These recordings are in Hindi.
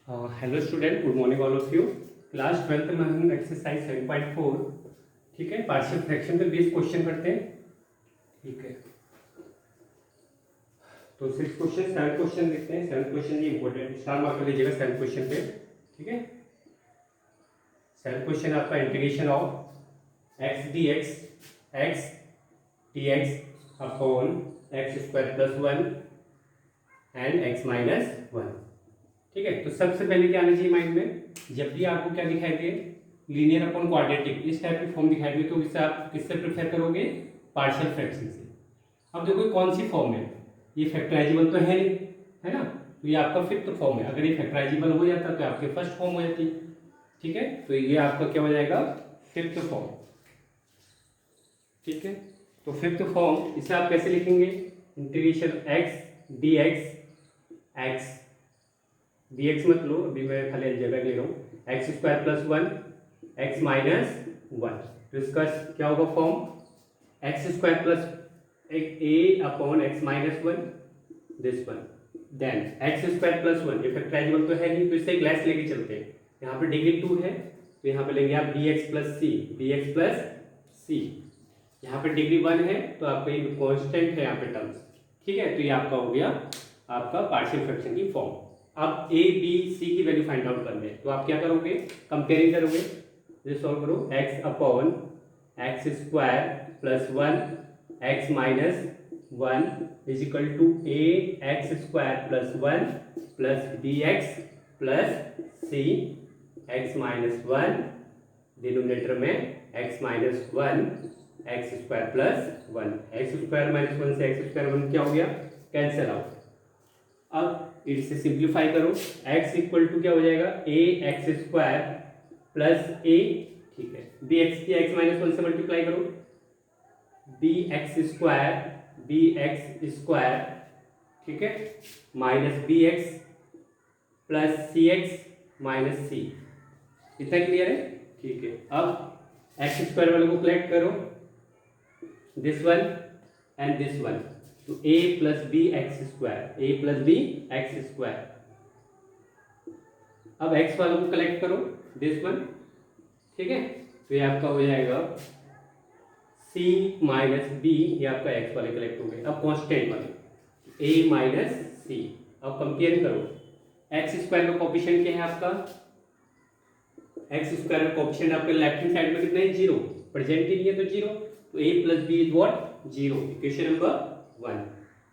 Hello student, good morning all of you. Class 12th में हम एक्सरसाइज 7.4 ठीक है पार्शियल फ्रैक्शन पे 20 क्वेश्चन करते हैं। ठीक है, तो 6 क्वेश्चन 7 क्वेश्चन देखते हैं। 7 क्वेश्चन ये इंपॉर्टेंट, स्टार मार्क कर लीजिएगा 7 क्वेश्चन पे। ठीक है, 7 क्वेश्चन आपका integration of x D x D x upon x square plus 1 and x minus 1। ठीक है, तो सबसे पहले क्या आना चाहिए माइंड में, जब भी आपको क्या दिखाई दे लीनियर अपॉन क्वाड्रेटिक इस टाइप की फॉर्म दिखाई दे तो इससे आप किससे प्रेफर करोगे, पार्शियल फ्रैक्शन से। अब देखो कौन सी फॉर्म है, ये फैक्टराइजेबल तो है नहीं, है ना, तो ये आपका फिफ्थ फॉर्म है। अगर ये फैक्टराइजेबल हो जाता तो आपके फर्स्ट फॉर्म हो जाती। ठीक है, तो ये आपका क्या हो जाएगा, फिफ्थ फॉर्म। ठीक है, तो फिफ्थ फॉर्म इसे आप कैसे लिखेंगे, integration x D x dx मत लो, अभी मैं खाली अलजेब्रा ले रहा हूँ। X square plus 1 x minus 1, तो इसका क्या होगा form, x square plus a upon x minus 1 this one, then x square plus 1, ये फैक्टराइजेबल तो है नहीं तो इससे एक लेस लेके चलते हैं। यहाँ पे डिग्री 2 है तो यहाँ पे लेंगे आप dx प्लस सी। यहाँ पे डिग्री 1 है तो आपका ये कॉन्स्टेंट है यहाँ पे टर्म्स। ठीक है, तो ये आपका हो गया आपका पार्शियल फ्रैक्शन की फॉर्म। अब ए बी सी की वैल्यू फाइंड आउट करनी है, तो आप क्या करोगे, कंपेयरिंग करोगे, ये सॉल्व करो। X upon x square plus 1 x minus 1 is equal to a x square plus 1 plus b x plus c x minus 1 denominator में x minus 1 x square plus 1, x square minus 1 से एक्स स्क्वायर 1 क्या हो गया, कैंसिल आउट। अब इसे सिंप्लीफाई करो, x इक्वल टू क्या हो जाएगा, ए एक्स स्क्वायर प्लस ए, ठीक है, बी एक्स की एक्स माइनस 1 से मल्टीप्लाई करो, बी एक्स स्क्वायर, ठीक है, minus B x plus c x minus सी। इतना क्लियर है। ठीक है, अब एक्स स्क्वायर वाले को कलेक्ट करो, this one and this one, तो a plus b x square. अब x वालों को कलेक्ट करो, दिस वन, ठीक है, तो ये आपका हो जाएगा c माइनस b, ये आपका x वाले कलेक्ट हो गए। अब कांस्टेंट वाले a माइनस सी। अब कंपेयर करो, एक्स स्क्वायर का कोएफिशिएंट क्या है आपका, एक्स स्क्वायर का कोएफिशिएंट आपके लेफ्ट हैंड साइड में कितना है, 0, प्रेजेंट ही नहीं है तो 0, तो a plus b is what, 0, equation number 1।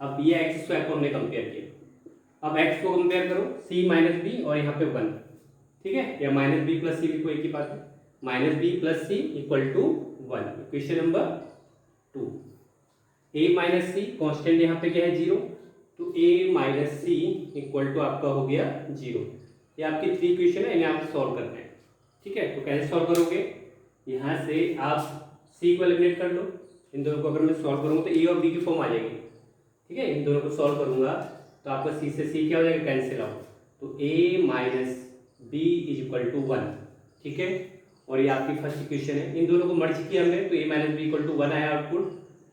अब ये एक्स स्क्वायर को हमने कंपेयर किया, अब एक्स को कंपेयर करो c माइनस बी और यहाँ पे 1, ठीक है, या माइनस बी प्लस सी भी कोई एक ही बात है, minus b plus c equal to 1, equation number 2। a minus c constant यहाँ पे क्या है, 0, तो a minus c equal to आपका हो गया 0। ये आपकी 3 इक्वेशन है, इन्हें आप सॉल्व करना है। ठीक है, तो कैसे सॉल्व करोगे, यहाँ से आप c को एलिमिनेट कर लो, इन दोनों को अगर मैं सॉल्व करूँगा तो a और b की फॉर्म आ जाएगी। ठीक है, इन दोनों को सॉल्व करूंगा तो आपका c से c क्या हो जाएगा, कैंसिल आउट, तो a minus b is equal to 1। ठीक है, और ये आपकी फर्स्ट इक्वेशन है, इन दोनों को मर्ज किया हमने तो a minus b equal to 1 आया आउटपुट,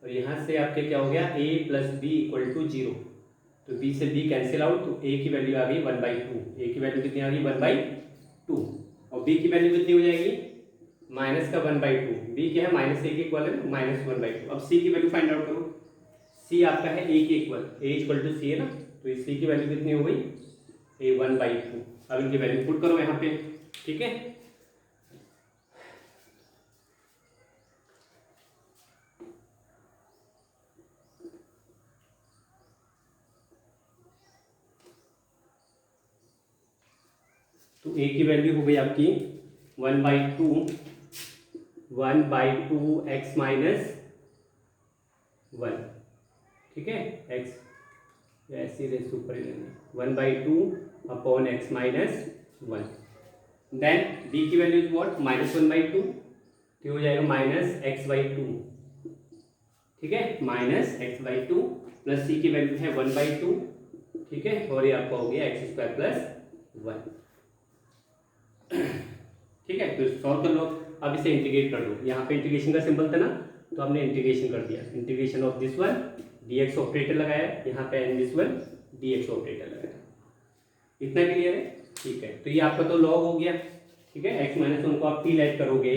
और यहाँ से आपके क्या हो गया, a plus b equal to 0, तो b से b कैंसिल आउट, तो a की वैल्यू आ गई 1/2, a की वैल्यू कितनी आ गई 1/2, और b की वैल्यू कितनी हो जाएगी, माइनस का 1/2, b क्या है माइनस a के इक्वल है, माइनस 1/2। अब c की वैल्यू फाइंड आउट करो, c आपका है a के इक्वल, a इक्वल टू c है ना, तो इस c की वैल्यू कितनी हो गई, a 1/2। अब इनकी वैल्यू पुट करो यहाँ पे। ठीक है, तो a की वैल्यू हो गई आपकी 1/2 एक्स माइनस 1। ठीक है, x ऐसी रेस ऊपर ही लेंगे 1/2 upon x minus 1, then b की वैल्यू इज व्हाट, माइनस 1/2, तो हो जाएगा माइनस x/2। ठीक है, माइनस x/2 प्लस c की वैल्यू है 1/2। ठीक है, और ये आपका हो गया एक्स स्क्वायर प्लस 1। ठीक है, तो सॉल्व कर लो। अब इसे इंटीग्रेट कर लो, यहाँ पे इंटीग्रेशन का सिंबल था ना, तो हमने इंटीग्रेशन कर दिया, integration of this one, dx operator लगाया यहाँ पे, and this one dx operator लगाया। इतना क्लियर है। ठीक है, तो ये आपका तो लॉग हो गया। ठीक है, x माइनस वन को आप t लेट करोगे।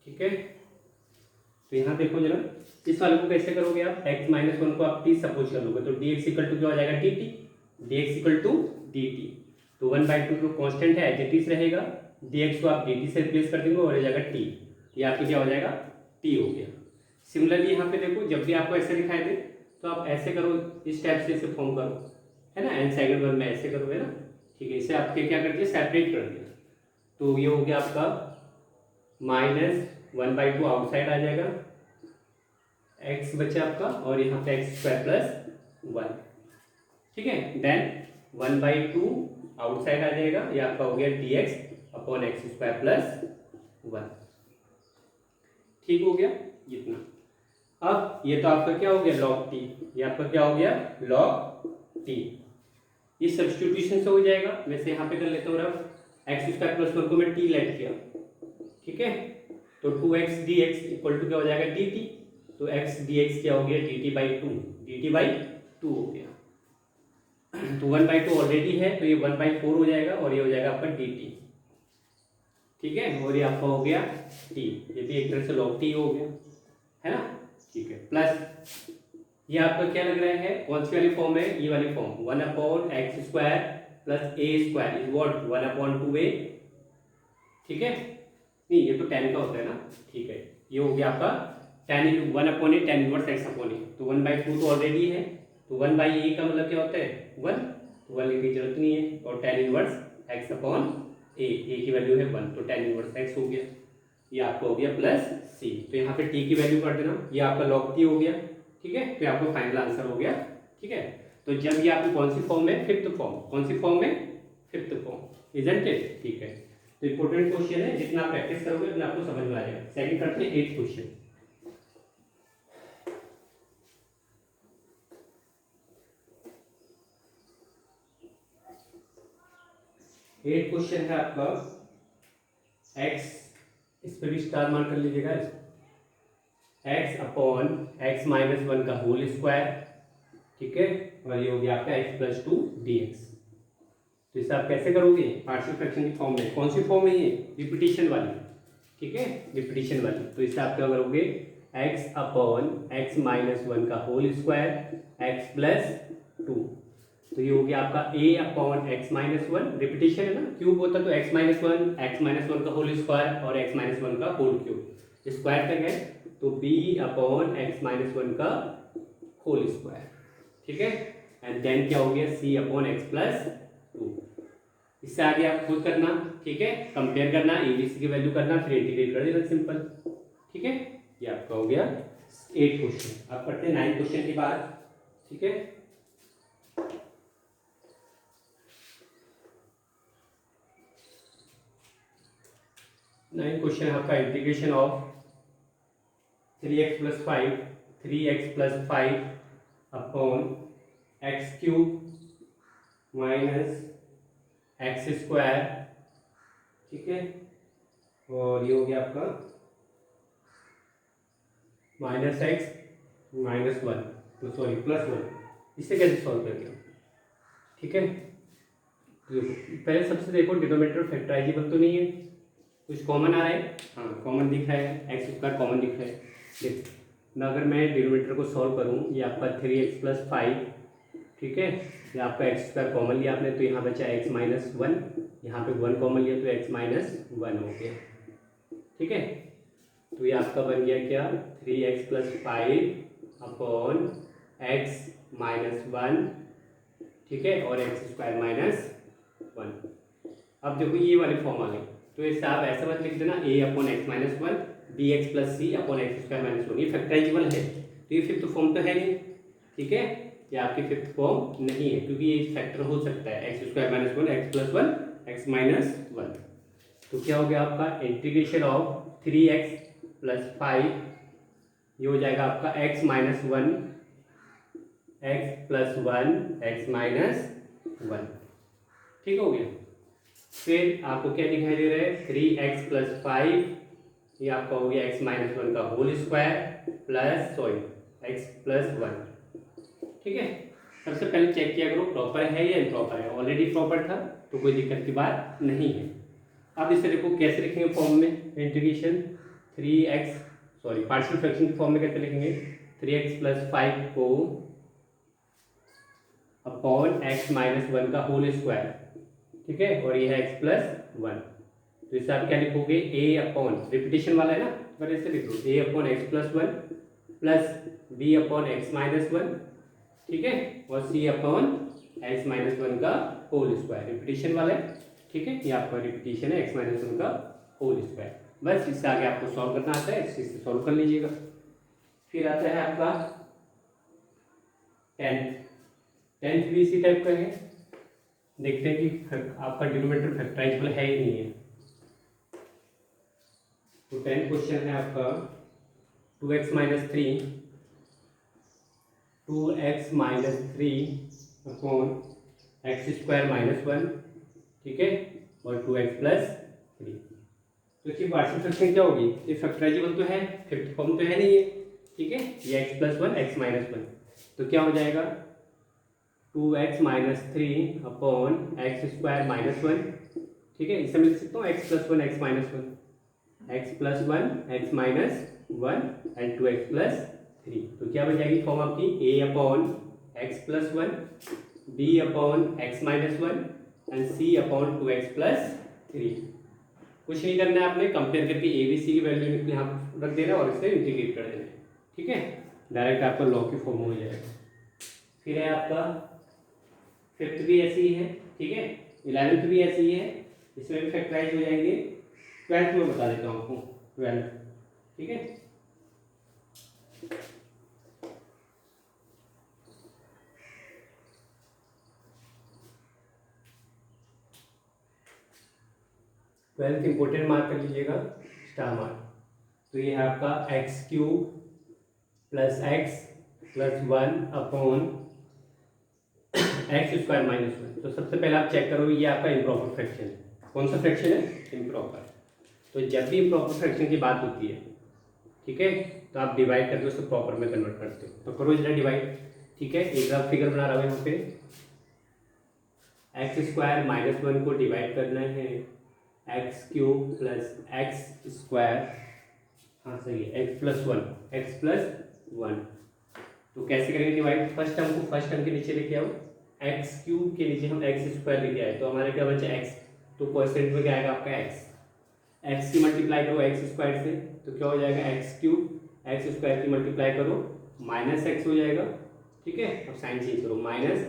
ठीक है, तो यहाँ देखो जरा, इस वाले को कैसे करोगे आप, x माइनस वन को आप t सपोज कर लोगे, तो dx इक्वल टू क्या हो जाएगा, dt, dx equal to dt। तो 1/2 तो कॉन्स्टेंट है, एज इट इज रहेगा, dx को आप dt से रिप्लेस कर देंगे और हो जाएगा t, ये आपको क्या हो जाएगा, t हो गया। सिमिलरली यहाँ पे देखो, जब भी आपको ऐसे दिखाई दे तो आप ऐसे करो, इस टाइप से इसे फॉर्म करो, है ना, एन सेकंड वन में ऐसे करोगे ना। ठीक है, इसे आपके क्या कर दिया, सेपरेट कर दिया, तो ये हो गया आपका -1/2 आउटसाइड आ जाएगा, x बचा आपका, और यहाँ पे x स्क्वायर प्लस 1। ठीक है, देन 1/2 आउटसाइड आ जाएगा, ये आपका हो गया dx upon x square plus 1। ठीक हो गया इतना। अब ये तो आपका क्या हो गया, log t, ये आपका क्या हो गया, log t। ये सब्स्टिट्यूशन से हो जाएगा, वैसे यहाँ पे कर लेता हूँ रफ, एक्स स्क्वायर प्लस 1 को मैं t लेट किया। ठीक है, तो 2x dx इक्वल टू क्या हो जाएगा, dt, तो x dx क्या हो गया, dt/2 हो गया। तो 1/2 ऑलरेडी है, तो ये 1/4 हो जाएगा, और ये हो जाएगा आपका dt। ठीक है, और ये आपका हो गया t, ये भी एक तरह से log t हो गया, है ना। ठीक है, प्लस ये आपका क्या लग रहा है, कौन सी वाली फॉर्म है, ये वाली form, 1/x square plus a square is what, 1/2a। ठीक है, नहीं ये तो tan का होता है ना। ठीक है, ये हो गया आपका tan 1/a tan inverse x upon a, तो 1/2 तो ऑलरेडी है, तो 1/a का मतलब क्या होता है, 1, तो 1 लेने की जरूरत नहीं है, और tan inverse x upon a की वैल्यू है 1, तो tan इनवर्स x हो गया, ये आपका हो गया प्लस c, तो यहाँ पे t की वैल्यू कर देना, ये आपका log t हो गया। ठीक है, तो आपका फाइनल आंसर हो गया। ठीक है, तो जब ये आपकी कौन सी फॉर्म है, फिफ्थ फॉर्म, कौन सी फॉर्म है, फिफ्थ फॉर्म, इजंट इट। ठीक है, तो इंपॉर्टेंट क्वेश्चन है, जितना आप प्रैक्टिस करोगे उतना आपको समझ में आ जाएगा। सेकंड करते हैं 8th क्वेश्चन। 8th क्वेश्चन है आपका x, इस पे भी स्टार मार्क कर लीजिएगा, x अपॉन x माइनस 1 का होल स्क्वायर। ठीक है, और ये हो गया आपका x प्लस 2 dx। तो इसे आप कैसे करोगे, पार्शियल फ्रैक्शन की फॉर्म में, कौन सी फॉर्म है ये, रिपीटिशन वाली। ठीक है, रिपीटिशन वाली, तो इसे आप क्या करोगे, x अपॉन x माइनस 1 का होल स्क्वायर x प्लस 2, तो ये हो गया आपका a upon x minus 1, repetition है ना, क्यूब होता तो x माइनस 1 का होल स्क्वायर और x माइनस 1 का होल क्यूब, स्क्वायर तक है, तो b अपॉन x माइनस 1 का होल स्क्वायर। ठीक है, एंड देन क्या हो गया, c अपॉन x प्लस 2। इससे आगे आप खुद करना। ठीक है, कंपेयर करना, abc की वैल्यू करना, फिर इंटीग्रेट कर देना, सिंपल। ठीक है, ये आपका हो गया 8 क्वेश्चन। अब करते हैं 9 क्वेश्चन की बात। ठीक है, 9 क्वेश्चन है आपका, integration of 3x plus 5 3x plus 5 upon x cube minus x square. ठीक है, और ये हो गया आपका माइनस एक्स माइनस 1, तो सॉरी प्लस 1। इसे कैसे सॉल्व करेंगे। ठीक है, तो पहले सबसे देखो डिनोमिनेटर फैक्टराइजेबल तो नहीं है, कुछ कॉमन आ रहा है, हाँ कॉमन दिख रहा है, एक्स स्क्वायर कॉमन दिख रहा है। देख, मैं अगर मैं डिनोमिनेटर को सॉल्व करूँ, ये आपका 3x प्लस 5, ठीक है, ये आपका एक्स स्क्वायर कॉमन लिया आपने, तो यहाँ बचा x माइनस 1, यहाँ पे 1 कॉमन लिया तो x माइनस 1 हो गया। ठीक है, तो ये आपका बन गया क्या, 3x plus 5 upon x minus 1। ठीक है, और एक्स स्क्वायर माइनस 1। अब देखो ये वाली फॉर्म आ गई, तो इससे आप ऐसा मत लिख देना a upon x minus 1 d x plus c upon x square minus 1, ये फैक्टराइजेबल है, तो ये फिफ्थ फॉर्म तो है नहीं। ठीक है, ये आपकी फिफ्थ फॉर्म नहीं है, क्योंकि ये फैक्टर हो सकता है x square minus 1 x plus 1 x minus 1। तो क्या हो गया आपका इंटीग्रेशन ऑफ 3x प्लस 5, ये हो जाएगा आपका x minus 1 x plus 1 x minus 1। ठीक हो गया, फिर आपको क्या दिखाई दे रहा है, 3x प्लस 5, ये आपका हो गया x माइनस 1 का whole square plus x plus 1। ठीक है, सबसे पहले चेक किया करो प्रॉपर है या इम्प्रॉपर है। ऑलरेडी प्रॉपर था तो कोई दिक्कत की बात नहीं है। अब इसे देखो कैसे लिखेंगे फॉर्म में, integration 3x sorry partial fraction की फॉर्म में कैसे लिखेंगे, 3x + 5 को अपॉन x - 1 का होल स्क्वायर, ठीक है, और ये है x + 1। तो इससे आप क्या लिखोगे, a अपॉन, रिपीटेशन वाला है ना, पर ऐसे लिख दो a upon x + 1 plus b upon x - 1, ठीक है, और c अपॉन x - 1 का होल स्क्वायर, रिपीटेशन वाला है, ठीक है, ये आपका रिपीटेशन है x - 1 का होल स्क्वायर। बस इससे आगे आपको सॉल्व करना आता है, इससे सॉल्व कर लीजिएगा। फिर आता है आपका 10th भी इसी टाइप का है। देखते हैं कि आपका डिनोमिनेटर फैक्टराइजेबल है ही नहीं है। तो 10th क्वेश्चन है आपका 2x - 3 अपॉन x² - 1, ठीक है, और 2x + 3। तो इसकी पार्शियल फ्रैक्शन क्या होगी, ये फैक्टराइजेबल तो है, फिफ्थ फॉर्म तो है नहीं है, ठीक है, ये x + 1 x - 1, तो क्या हो जाएगा 2x - 3 अपॉन x² - 1, ठीक है, इससे मैं लिख सकता हूँ x + 1 x - 1, x + 1 x - 1 and 2x + 3। तो क्या बन जाएगी फॉर्म आपकी, a upon x + 1, b upon x - 1 and c upon 2x + 3। कुछ नहीं करना है आपने, कंपेयर करके ए बी सी की वैल्यू यहाँ रख देना और इसे इंटीग्रेट कर देना, ठीक है, डायरेक्ट आपका लॉग की फॉर्म हो जाएगा। फिर है आपका 5th भी ऐसी ही है, ठीक है, 11th भी ऐसी ही है, इसमें भी फैक्टराइज हो जाएंगे। 12th में बता देता हूँ आपको, 12th, ठीक है, ट्वेल्थ इंपोर्टेंट मार्क कर लीजिएगा, स्टार मार्क। तो ये है आपका x³ + x + 1 अपॉन x² - 1। तो सबसे पहले आप चेक करो, ये आपका इम्प्रॉपर फ्रैक्शन है। कौन सा फ्रैक्शन है, इम्प्रॉपर। तो जब भी इम्प्रॉपर फ्रैक्शन की बात होती है, ठीक है, तो आप डिवाइड करके उसको प्रॉपर में कन्वर्ट करते हो। तो करो जरा डिवाइड, ठीक है, एक बार फिगर बना रहा हूँ यहाँ पे, x² - 1 को डिवाइड करना है x³ + x², हाँ सही है, x + 1। तो कैसे करेंगे डिवाइड, फर्स्ट टर्म को फर्स्ट टर्म के नीचे लेके आओ, x³ के नीचे हम x² लेके आए, तो हमारे क्या बचा x, तो कोएफिशिएंट में क्या आएगा आपका x की मल्टीप्लाई करो x² से, तो क्या हो जाएगा x³ x² की मल्टीप्लाई करो -x हो जाएगा, ठीक है, अब साइन चेंज करो, माइनस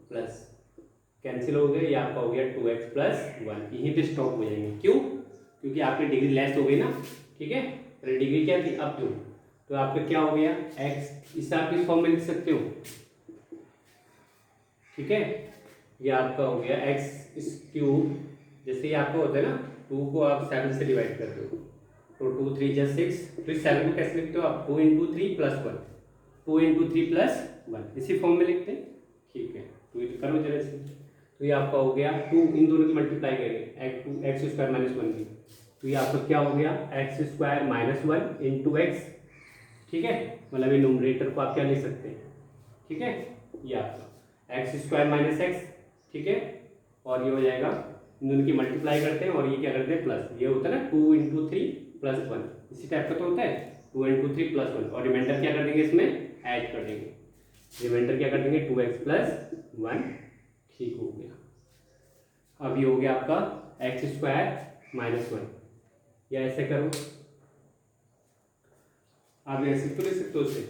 प्लस कैंसिल हो गया, ये आपका हो गया 2x + 1। यहीं पे स्टॉप हो जाएंगे, क्यों, क्योंकि आपकी डिग्री लेस हो गई ना, ठीक है, पहले डिग्री क्या थी, अब क्यों, तो आपका क्या हो गया x, इसे आप इस फॉर्म में लिख सकते हो, ठीक है, ये आपका हो गया x³, जैसे ये आपका होता है ना, 2 को आप 7 से डिवाइड करते हो, तो 2 3 = 6, तो इस 7 को कैसे लिखते हो आप, 2 × 3 + 1, 2 × 3 + 1, इसी फॉर्म में लिखते हैं, ठीक है, तो ये करो जरा से, तो ये आपका हो गया 2, इन दोनों की मल्टीप्लाई करेंगे x² - 1 की, तो ये आपका क्या हो गया x² - 1 × x, ठीक है, मतलब ये न्यूमरेटर को आप क्या ले सकते हैं, ठीक है, ये आपका x² - x, ठीक है, और ये हो जाएगा, इन दोनों की मल्टीप्लाई करते हैं और ये क्या करते हैं प्लस, ये होता है ना 2 × 3 + 1, इसी टाइप का तो होता है 2 × 3 + 1, और रिमाइंडर क्या कर देंगे इसमें ऐड कर देंगे, रिमाइंडर क्या कर देंगे 2x + 1, ठीक हो गया। अब ये हो गया आपका x² - 1, या ऐसे करो, आप ऐसे तो ले सकते हो उसे,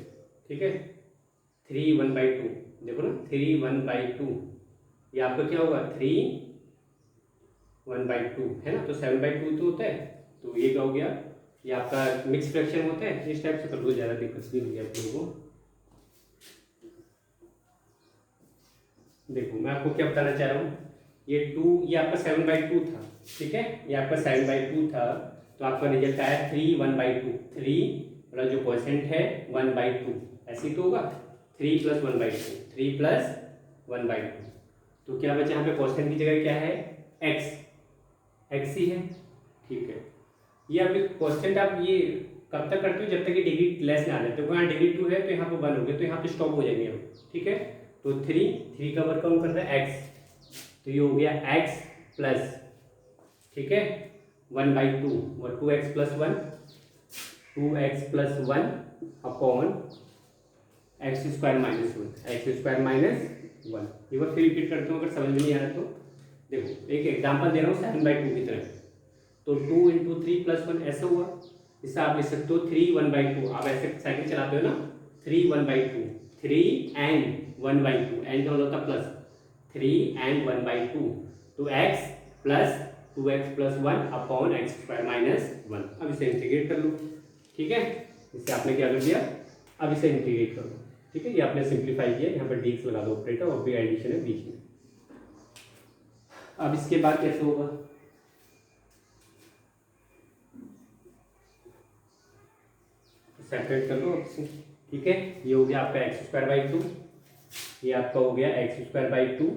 ठीक है, 3 1/2, देखो ना 3 1/2, ये आपका क्या होगा 3 1/2 है ना, तो 7/2 तो होता है, तो ये क्या हो गया, ये आपका मिक्स फ्रैक्शन होता है, इस टाइप से कर लो, ज़्यादा दिक्कत नहीं होगी आप लोगों को। देखो मैं आपको क्या बताना चाह रहा हूँ, ये 2, ये आपका 7/2 था, ठीक है, ये आपका 7/2 था, तो आपका रिजल्ट आया 3 1/2, 3 मतलब जो परसेंट है 1/2, ऐसे ही तो होगा, 3 + 1/2, 3 + 1/2, तो क्या बचा यहाँ पे परसेंट की जगह क्या है x ही है, ठीक है, ये आपके परसेंट आप ये कब तक करते हो, जब तक कि डिग्री लेस ना आ जाए, तो यहाँ डिग्री 2 है तो यहाँ पे 1 हो गया, तो यहाँ पे स्टॉप हो जाएंगे हम, ठीक है, तो 3 का वर्क कौन कर रहा है x, तो ये हो गया x प्लस, ठीक है, 1/2 और 2x plus 1, 2x plus 1 upon x square minus 1, x square minus 1। एक बार फिर रिपीट करता हूँ अगर समझ में नहीं आ रहा तो। देखो एक एग्जांपल दे रहा हूँ 7/2 की तरह, तो 2 × 3 + 1 ऐसा हुआ। इससे आप लिख सकते हो 3 1/2, आप ऐसे साइकिल चलाते हो ना, 3 1/2, 3 and 1/2, एंड क्या होता है प्लस, 3 and 1/2, तो x plus 2x plus 1 upon x square minus 1। अब इसे इंटीग्रेट कर लो, ठीक है, इससे आपने क्या कर दिया, अब इसे इंटीग्रेट कर लो, ठीक है, ये आपने सिंप्लीफाई किया, यहाँ पर dx लगा दो ऑपरेटर और फिर एडिशन है बीच में। अब इसके बाद कैसे होगा, सेपरेट कर लो आपसे, ठीक है, ये हो गया आपका x²/2, ये आपका हो गया x²/2,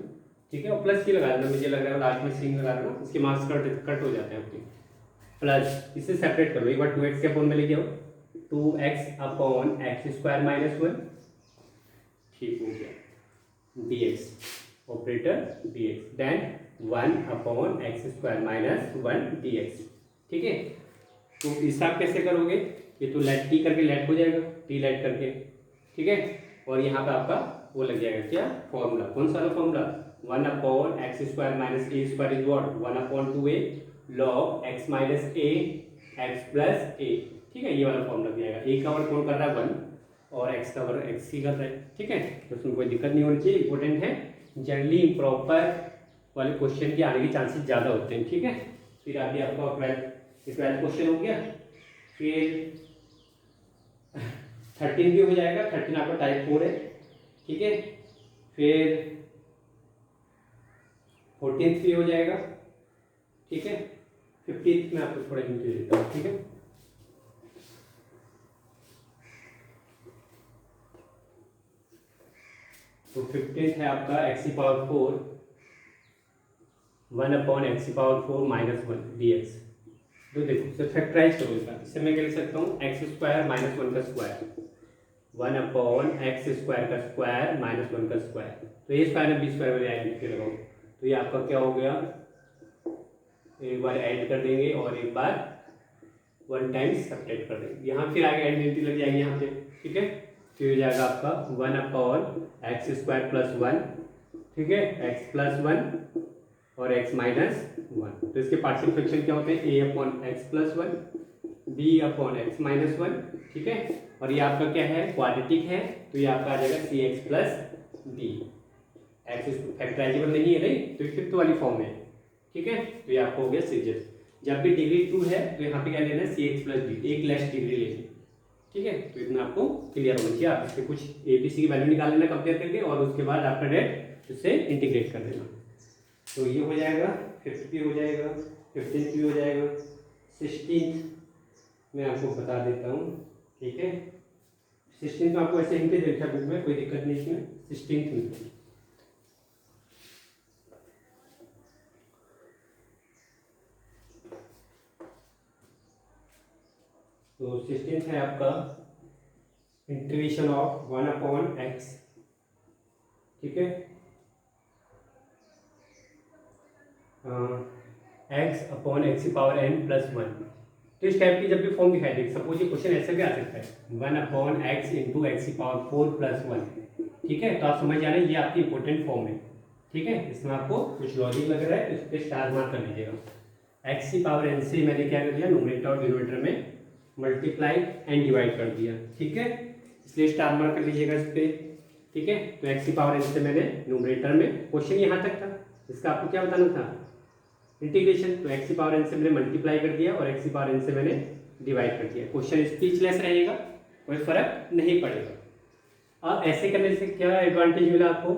ठीक है, और प्लस ये लगा देना, मुझे लग रहा है लास्ट में सिंग लगा देना, इसके मार्क्स कट हो जाते हैं आपके। प्लस इसे सेपरेट कर लो, एक बार 2x के अपॉन में लेके आओ, 2x अपॉन x² माइनस 1, ठीक हो गया, dx operator dx, then 1 upon x² minus 1 dx, ठीक है। तो हिसाब कैसे करोगे, ये तो लेट टी करके लेट हो जाएगा, टी लेट करके, ठीक है, और यहाँ पे आपका वो लग जाएगा क्या फॉर्मूला, कौन सा formula, 1 upon x² minus a² is what 1 upon 2a log x minus a x plus a, ठीक है, ये वाला फॉर्मूला दिया जाएगा। a का वर्ग कौन कर रहा है 1 और x का वर्ग x ही कर रहा है, ठीक है, तो उसमें कोई दिक्कत नहीं होनी चाहिए, इंपॉर्टेंट है, जनरली इम्प्रॉपर वाले क्वेश्चन के आने के चांसेस ज़्यादा होते हैं, ठीक है। फिर अभी आपका 12th क्वेश्चन हो गया, फिर 13 भी हो जाएगा, 13 आपका टाइप 4 है, ठीक है, फिर 14th भी हो जाएगा, ठीक है, 15th में आपको थोड़ा हिंट दे देता हूँ, ठीक है। तो 15th है आपका x⁴ 1 upon x⁴ minus 1 dx। तो देखो इसे फैक्टराइज करो, इससे मैं क्या लिख सकता हूँ x² माइनस 1 का स्क्वायर, 1 अपॉन x² का स्क्वायर माइनस 1 का स्क्वायर, तो ये स्क्वायर में b स्क्वायर वाले ऐड लिख के लगाओ, तो ये आपका क्या हो गया, एक बार ऐड कर देंगे और एक बार 1 टाइम्स सब्ट्रैक्ट कर देंगे, यहाँ फिर आगे आइडेंटिटी लग जाएगी यहाँ पे, ठीक है, फिर हो जाएगा आपका 1 अपॉन x² प्लस 1, ठीक है, x प्लस 1 और x माइनस 1, तो इसके पार्शियल फ्रैक्शन क्या होते हैं, a upon x plus 1, b upon x minus 1, ठीक है, और ये आपका क्या है क्वाड्रेटिक है, तो ये आपका आ जाएगा cx plus d, x factorisable नहीं है नहीं, तो ये फिफ्थ वाली फॉर्म है, ठीक है, तो ये आपको हो गया सीरीज। जब भी डिग्री 2 है तो यहाँ पे क्या लेना है cx प्लस d, एक लेस डिग्री लेनी, ठीक है, तो इतना आपको क्लियर होना चाहिए। आप इससे कुछ abc की वैल्यू निकाल लेना कंपेयर करके, और उसके बाद आफ्टर डेट उससे इंटीग्रेट कर देना, तो ये हो जाएगा 5th भी हो जाएगा, 15th भी हो जाएगा, 16th मैं आपको बता देता हूँ, ठीक है, 16th में आपको ऐसे हिंट देखा बुक में, कोई दिक्कत नहीं इसमें, 16th में तो 16th है आपका इंटीग्रेशन ऑफ 1 अपॉन x, ठीक है, x अपॉन x⁴n प्लस 1। तो इस टाइप की जब भी फॉर्म दिखाई देगी, सपोज ये क्वेश्चन ऐसे भी आ सकता है 1 upon x into x⁴ plus 1, ठीक है, तो आप समझ जा रहे हैं ये आपकी इंपॉर्टेंट फॉर्म है, ठीक है, इसमें आपको कुछ लॉजिक लग रहा है तो इस पर स्टार मार्क कर लीजिएगा। x⁴n से मैंने क्या कर दिया, न्यूमरेटर और डिनोमिनेटर में मल्टीप्लाई एंड डिवाइड कर दिया, ठीक है, इसलिए स्टार मार्क कर लीजिएगा इस पर, ठीक है। तो x⁴n से मैंने न्यूमरेटर में, क्वेश्चन यहाँ तक था, इसका आपको क्या बताना था इंटीग्रेशन, तो x⁴n से मैंने मल्टीप्लाई कर दिया और x⁴n से मैंने डिवाइड कर दिया, क्वेश्चन स्पीचलेस रहेगा, कोई फर्क नहीं पड़ेगा। अब ऐसे करने से क्या एडवांटेज मिला आपको,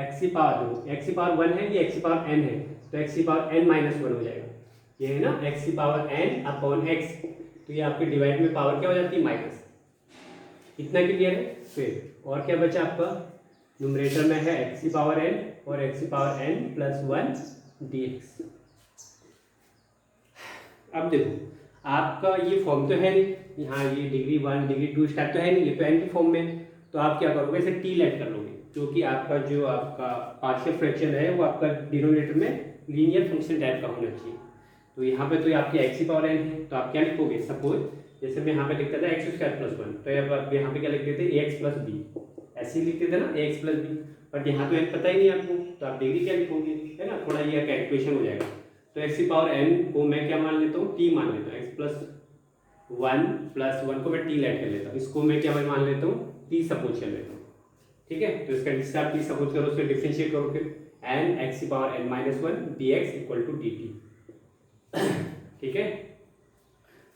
x⁴1 है ये x⁴n है, तो x⁴n माइनस 1 हो जाएगा, ये है ना x⁴n अपॉन x, तो ये आपके डिवाइड में पावर क्या हो जाती है माइनस, इतना क्लियर है। फिर और क्या बचा आपका, न्यूमरेटर में है x⁴n और x⁴n प्लस 1 dx। अब देखो आपका ये फॉर्म तो है नहीं, यहाँ ये डिग्री 1 डिग्री 2 स्टार्ट तो है नहीं, ये तो n की फॉर्म में, तो आप क्या करोगे इसे टी लेट कर लोगे, जो कि आपका जो आपका पार्शियल फ्रैक्शन है वो आपका डिनोमिनेटर में लीनियर फंक्शन टाइप का होना चाहिए। तो यहाँ पे तो ये आपकी एक्स की पावर एन है, तो आप क्या लिखोगे, सपोज जैसे मैं यहाँ पे लिखता था एक्स स्क्वायर प्लस वन, तो अब यहाँ पे क्या लिखते थे ए एक्स प्लस बी, ऐसे ही लिखते थे ना ए एक्स प्लस बी, बट यहाँ तो एक पता ही नहीं आपको, तो आप डिग्री क्या लिखोगे, है ना, थोड़ा ये कैलकुलेशन हो जाएगा। तो एक्स की पावर एन को मैं क्या मान लेता हूँ, टी मान लेता हूँ, एक्स प्लस वन को मैं टी लेट कर लेता हूँ, इसको मैं क्या मान लेता हूँ, टी सपोज कर लेता हूँ। ठीक है, तो इसका जिससे आप टी सपोज करो उसको डिफरेंशिएट करो, फिर एन एक्स की power n minus one d x equal to d t. ठीक है,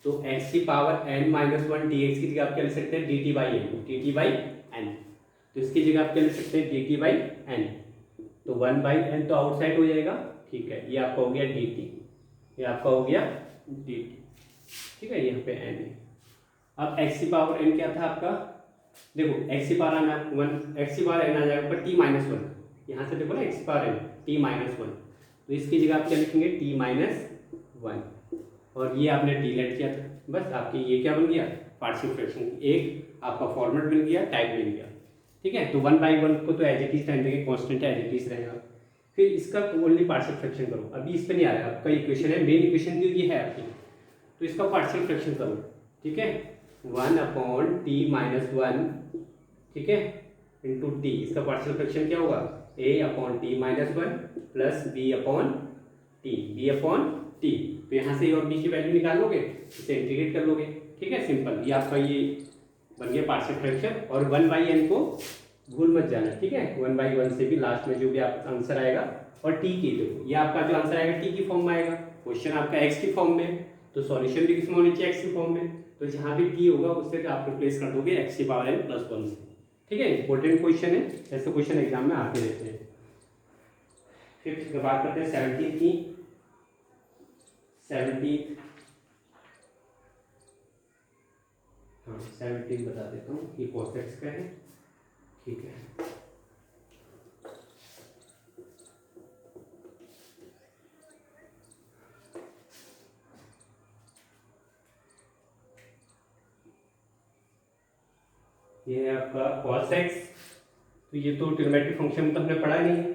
तो x की power n minus one d x की जगह आप क्या लिख सकते हैं, डी टी बाई एन, तो इसकी जगह आप क्या लिख सकते हैं, डी टी बाई एन, तो वन बाई एन तो आउटसाइड हो जाएगा। ठीक है, ये आपका हो गया डी टी, ये आपका हो गया डी टी। ठीक है, यहाँ पे n है। अब x की पावर n क्या था आपका, देखो x की पावर n आ जाएगा पर t माइनस वन, यहाँ से देखो ना x की power n t minus one, तो इसकी जगह आप क्या लिखेंगे, t माइनस वन, और ये आपने टी लेट किया था, बस आपकी ये क्या बन गया, पार्शियल फ्रैक्शन, एक आपका फॉर्मेट बन गया, टाइप बन गया। ठीक है, तो वन बाई वन को तो एज इट इज रहने देंगे, कॉन्स्टेंट एज इट इज रहेगा। फिर इसका ओनली पार्शियल फ्रैक्शन करो, अभी इस पे नहीं आ रहा है, आपका इक्वेशन है, मेन इक्वेशन ये है आपकी, तो इसका पार्शियल फ्रैक्शन करो। ठीक है, one upon t minus one, ठीक है, इंटू टी, इसका पार्शियल फ्रैक्शन क्या होगा, a upon t minus one plus b upon t, तो यहाँ से और बी की वैल्यू निकाल लोगे, इसे इंटीग्रेट कर लोगे। ठीक है, सिंपल, ये आपका ये बन गया पार्शियल फ्रैक्शन। और वन बाई एन को भूल मत जाना। ठीक है, वन बाई वन से भी लास्ट में जो भी आपका आंसर आएगा, और टी की देखो, ये आपका जो आंसर आएगा टी की फॉर्म में आएगा, क्वेश्चन आपका एक्स की फॉर्म में, तो सॉल्यूशन भी किसमें होनी चाहिए, एक्स की फॉर्म में, तो जहाँ भी टी होगा उससे आप रिप्लेस कर दोगे एक्स की पावर एन प्लस वन से। ठीक है, इंपॉर्टेंट क्वेश्चन है, ऐसे क्वेश्चन एग्जाम में आते रहते हैं। फिर बात करते हैं 17 की। 17 बता देता हूँ, ये cos x का है। ठीक है, ये है आपका cos x, तो ये तो ट्रिग्नोमेट्रिक फंक्शन में तो हमने पढ़ा नहीं है।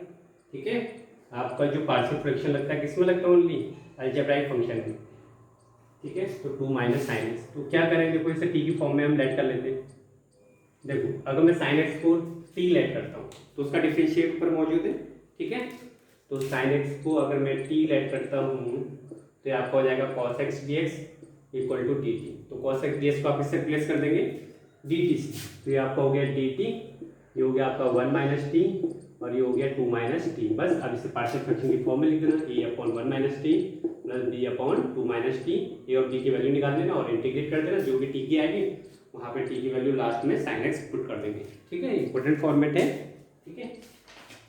ठीक है, आपका जो पार्शियल फ्रैक्शन लगता है किसमें लगता है, ओनली अलजेब्राइक फंक्शन में। ठीक है, तो 2 माइनस साइन एक्स, तो क्या करेंगे, देखो इसे टी की फॉर्म में हम लेट कर लेते हैं। देखो अगर मैं साइन एक्स को टी लेट करता हूँ तो उसका डिफरेंशिएट ऊपर मौजूद है। ठीक है, तो साइन एक्स को अगर मैं टी लेट करता हूँ तो ये आपका हो जाएगा cos x dx equal to d t, तो cos x dx को आप इससे रिप्लेस कर देंगे डी टी से, तो ये आपका हो गया डी टी, ये हो गया आपका 1 माइनस टी, और ये हो गया 2 माइनस टी। बस अब इसे पार्शियल फ्रैक्शन की फॉर्म में लिख देना, a upon 1 minus t plus b upon 2 minus t, a और बी की वैल्यू निकाल देना और इंटीग्रेट कर देना, जो भी टी की आएगी वहाँ पे टी की वैल्यू लास्ट में साइन एक्स पुट कर देंगे। ठीक है, इंपॉर्टेंट फॉर्मेट है। ठीक है,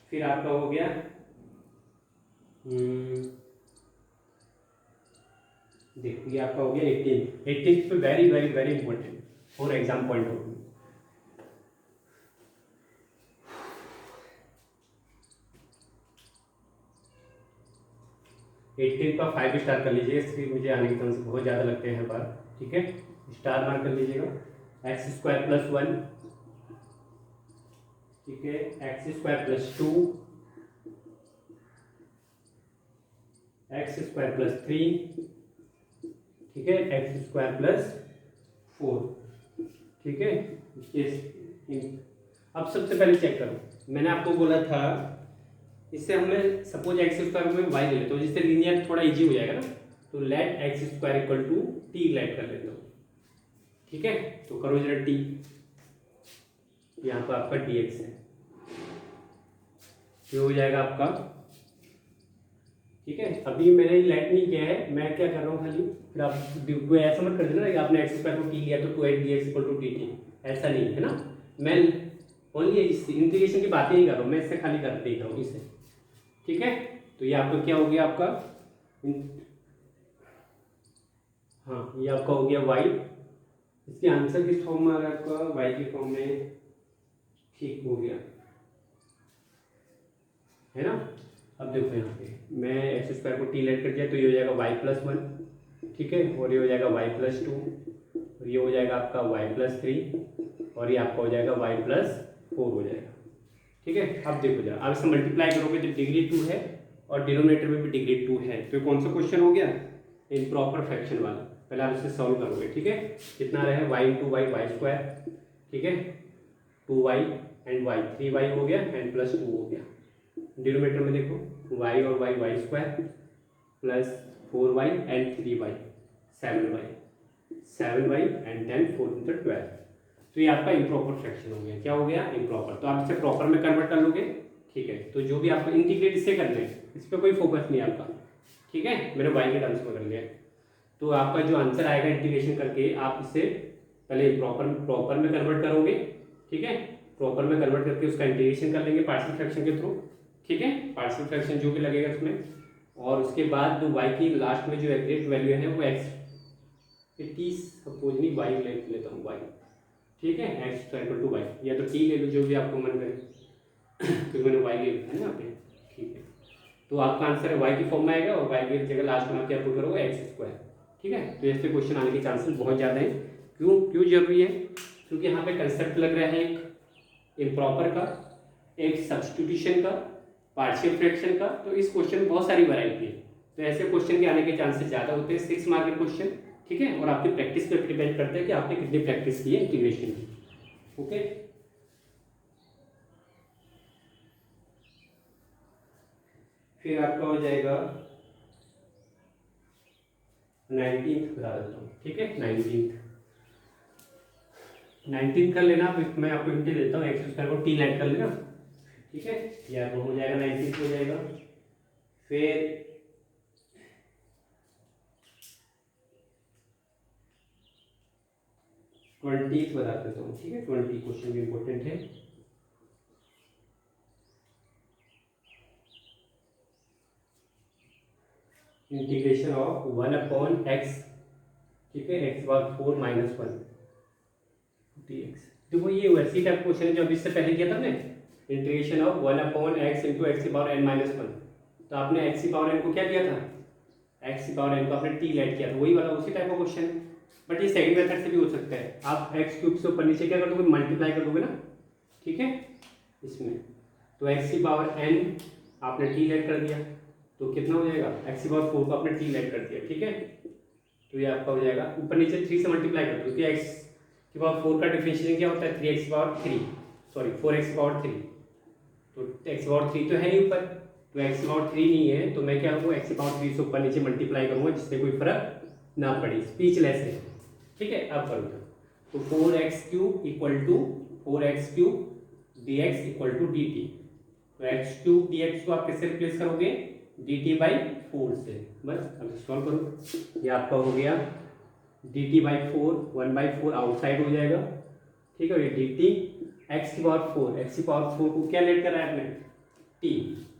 फिर आपका हो गया देखो ये आपका हो गया 18 पे very very very important for exam point of view. 18 का 5 स्टार कर लीजिएगा, इसकी मुझे आने के चांस बहुत ज़्यादा लगते हैं हर बार। ठीक है, स्टार मार्क कर लीजिएगा। एक्स स्क्वायर प्लस वन, ठीक है, x square plus two, x square plus three, ठीक है, एक्स स्क्वायर प्लस फोर। ठीक है, अब सबसे पहले चेक करो, मैंने आपको बोला था इससे हमें सपोज एक्स स्क्वायर में वाई ले लेते हो, जिससे लीनियर थोड़ा इजी हो जाएगा ना, तो let x square equal to t let कर लेते हो। ठीक है, तो करो जरा टी, यहाँ पर आपका डी एक्स है, ये हो जाएगा आपका। ठीक है, अभी मैंने लेट नहीं किया है, मैं क्या कर रहा हूँ खाली, फिर आप ऐसा मत कर देना कि आपने एक्स स्क्वायर को टी लिया तो 2x dx equal to d t, ऐसा नहीं है ना, मैं ओनली इंटीग्रेशन की बातें ही कर रहा हूँ, मैं इससे खाली कर देता हूँ इसे। ठीक है, तो ये आपका क्या हो गया आपका, हाँ ये आपका हो गया y, इसके आंसर किस फॉर्म में आ रहा है आपका, y के फॉर्म में। ठीक हो गया है ना। अब देखो यहाँ पे मैं एक्स स्क्वायर को टी लेट कर दिया, तो ये हो जाएगा y प्लस वन, ठीक है, और ये हो जाएगा y प्लस टू, और ये हो जाएगा आपका y प्लस थ्री, और ये आपका हो जाएगा y प्लस फोर हो जाएगा। ठीक है। अब देखो जरा, अब इसे मल्टीप्लाई करोगे तो डिग्री 2 है और डिनोमिनेटर में भी डिग्री 2 है, तो कौन सा क्वेश्चन हो गया, इम्प्रॉपर फ्रैक्शन वाला। पहले आप इसे सॉल्व करोगे, ठीक है। कितना रहे y into y y square, ठीक है, 2y एंड y 3y हो गया एंड प्लस 2 हो गया। डिनोमिनेटर में देखो y और y y square plus 4y and 3y 7y and 10 4 into 12। तो ये आपका इम्प्रॉपर फ्रैक्शन हो गया। क्या हो गया, इम्प्रॉपर। तो आप इसे प्रॉपर में कन्वर्ट कर लोगे, ठीक है। तो जो भी आपको इंटीग्रेट इससे करना है, इस पर कोई फोकस नहीं है आपका, ठीक है। मैंने y के टर्म्स में कर लिया। तो आपका जो आंसर आएगा इंटीग्रेशन करके, आप इसे पहले प्रॉपर में कन्वर्ट करोगे, ठीक है। प्रॉपर में कन्वर्ट करके उसका इंटीग्रेशन कर लेंगे पार्शियल फ्रैक्शन के थ्रू, ठीक है। पार्शियल फ्रैक्शन जो भी लगेगा उसमें, और उसके बाद जो y की लास्ट में जो एग्जैक्ट वैल्यू है वो x 80 सपोज नहीं y ले लेता हूँ y, ठीक है, x इक्वल टू y, या तो t ले लो जो भी आपको मन करे, क्योंकि मैंने y ले लिया है ना यहाँ पे, ठीक है। तो आपका आंसर है y की फॉर्म में आएगा और y की जगह लास्ट में आप क्या पुट करोगे, एक्स स्क्वायर, ठीक है। तो ऐसे क्वेश्चन आने के चांसेस बहुत ज़्यादा हैं। क्यों जरूरी है, क्योंकि यहाँ पे कंसेप्ट लग रहा है एक इम्प्रॉपर का, एक सब्स्टिट्यूशन का, पार्शियल फ्रैक्शन का। तो इस क्वेश्चन में बहुत सारी वैरायटी है, तो ऐसे क्वेश्चन के आने के चांसेस ज़्यादा होते हैं। 6 मार्क के क्वेश्चन, ठीक है। और आपकी प्रैक्टिस पर डिपेंड करता है कि आपने कितनी प्रैक्टिस की है इंटीग्रेशन की, ओके। फिर आपका हो जाएगा 19th बता देता हूँ, ठीक है। 19th कर लेना। मैं आपको हिंट देता हूँ, एक्स स्क्वायर को t ऐड कर लेना, ठीक है। ये आपको हो जाएगा 19th हो जाएगा। फिर 20th बता देता हूँ, ठीक है। 20 क्वेश्चन भी इंपॉर्टेंट है। इंटीग्रेशन ऑफ 1/x, ठीक है, x बार 4 माइनस 1 dx। देखो ये वैसी टाइप क्वेश्चन है जो अभी इससे पहले किया था हमने, integration of 1/x into x की पावर n माइनस 1। तो आपने x की पावर n को क्या किया था, x की पावर n को आपने t ऐड किया था, वही वाला उसी टाइप का क्वेश्चन। बट ये सेकंड मेथड से भी हो सकता है। आप x क्यूब से ऊपर नीचे क्या कर दोगे, मल्टीप्लाई कर दोगे ना, ठीक है, इसमें। तो x की पावर n आपने t ऐड कर दिया, तो कितना हो जाएगा, x की पावर 4 को आपने t ऐड कर दिया, ठीक है। तो ये आपका हो जाएगा, ऊपर नीचे 3 से मल्टीप्लाई कर दो, क्योंकि x की पावर 4 का डिफरेंशिएशन क्या होता है, 3x की पावर 3, सॉरी 4x की पावर 3। तो x की पावर 3 तो है नहीं ऊपर, तो x की पावर 3 नहीं है, तो मैं क्या करूँगा, x की पावर 3 से ऊपर नीचे मल्टीप्लाई करूँगा, जिससे कोई फर्क ना पड़े, स्पीचलेस है, ठीक है। अब करूँगा तो 4x cube equal to 4x cube dx equal to dt। तो x क्यूब dx को आप किससे रिप्लेस करोगे, dt बाई 4 से। बस अब सॉल्व करो, ये आपका हो गया dt बाई 4, 1/4 आउटसाइड हो जाएगा, ठीक है। ये dt x की पावर 4, x की पावर 4 को क्या लेट कर रहा है आपने, t,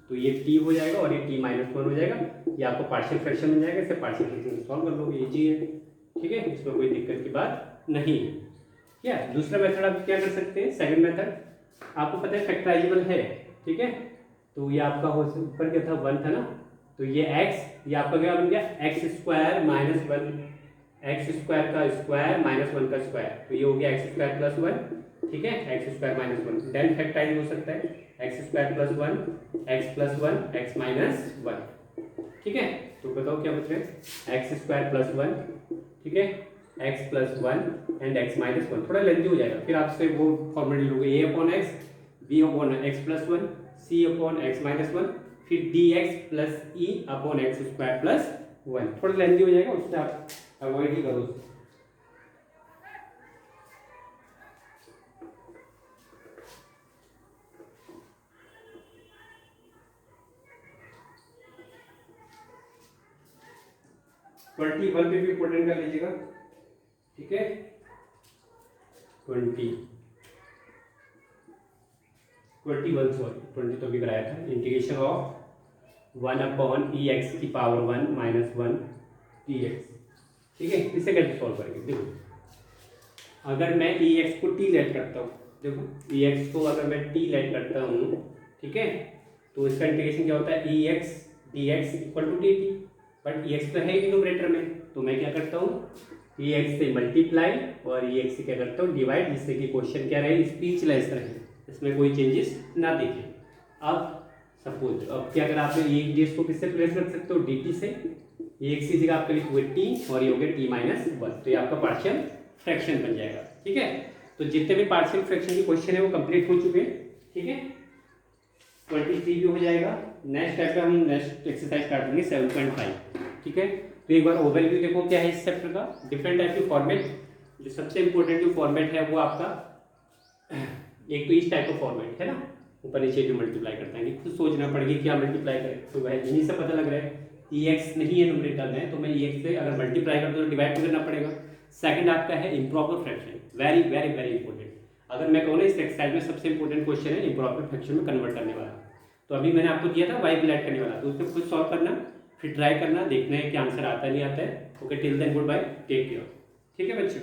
तो ये t हो जाएगा और ये t माइनस 1 हो जाएगा। ये आपको पार्शियल फ्रैक्शन मिल जाएगा, इसे पार्शियल फ्रैक्शन सॉल्व कर लोगे, इजी है, ठीक है। इसमें कोई दिक्कत की बात नहीं है। क्या दूसरा मेथड आप क्या कर सकते हैं, सेकंड मेथड, आपको पता है फैक्टराइजेबल है, ठीक है। तो ये आपका हो ऊपर क्या था, 1 था ना, तो ये x, ये आपका क्या बन गया, x square minus 1, x square का स्क्वायर माइनस 1 का स्क्वायर, तो ये हो गया एक्स स्क्वायर प्लस 1, ठीक है, x square minus 1। Then factorize हो सकता है, x square plus 1, x plus 1, x minus 1, ठीक है। तो बताओ क्या बच रहा है, एक्स स्क्वायर प्लस 1, ठीक है, x plus 1 and x minus 1। थोड़ा लेंथी हो जाएगा, फिर आपसे वो फॉर्मूला लोगे, a upon x, b upon x plus 1, c upon x minus 1, फिर d x plus e upon x square plus 1। थोड़ा लेंथी हो जाएगा, उससे आप अवॉइड ही करो। ट्वेंटी वन पे भी इंपोर्टेंट कर लीजिएगा, ठीक है। 21 सॉरी 20 तो भी कराया था। इंटीग्रेशन ऑफ 1/e(x की पावर 1 माइनस 1 dx, ठीक है। इसे कैसे सॉल्व करेंगे, देखो अगर मैं ex को t लेट करता हूँ, देखो ex को अगर मैं t लेट करता हूँ, ठीक है, तो इसका इंटीग्रेशन क्या होता है, ex dx equal to dt। But ex तो है ही न्यूमरेटर में, तो मैं क्या करता हूँ, ex से मल्टीप्लाई और ex से क्या करता हूँ, डिवाइड, जिससे कि क्वेश्चन क्या रहे, स्पीचलेस रहे, इसमें कोई चेंजेस ना देखें। अब सपोज अब क्या अगर आपने ये ds को किससे प्लेस कर सकते हो, dt से, ये x की जगह आपके लिखे हुए t और ये हो गया t माइनस 1, तो ये आपका पार्शियल फ्रैक्शन बन जाएगा। ठीक है, तो जितने भी पार्शियल फ्रैक्शन के क्वेश्चन है वो कंप्लीट हो चुके हैं। ठीक है, 23 भी हो जाएगा। नेक्स्ट स्टेप पे हम नेक्स्ट एक्सरसाइज स्टार्ट करेंगे 7.5। ठीक है, तो एक बार ओवरव्यू देखो क्या है इस चैप्टर का। डिफरेंट टाइप के फॉर्मेट, जो सबसे इंपॉर्टेंट जो फॉर्मेट है वो आपका एक तो इस टाइप का फॉर्मेट है ना, ऊपर नीचे जो मल्टीप्लाई करता है, कि खुद सोचना पड़ेगा क्या मल्टीप्लाई करें। तो वह यहीं से पता लग रहा है कि एक्स नहीं है न्यूमरेटर में, तो मैं एक्स से अगर मल्टीप्लाई करता हूँ तो डिवाइड करना पड़ेगा। सेकंड आपका है improper fraction, very very very important. अगर मैं कहूँ ना इस एक्सरसाइज में सबसे इंपॉर्टेंट क्वेश्चन है इम्प्रॉपर फ्रैक्शन में कन्वर्ट करने वाला। तो अभी मैंने आपको दिया था वाई ब्लैड करने वाला, तो उसको खुद सॉल्व करना, फिर ट्राई करना, देखना है कि आंसर आता नहीं आता है। Okay, till then good bye, take care. ठीक है बच्चों।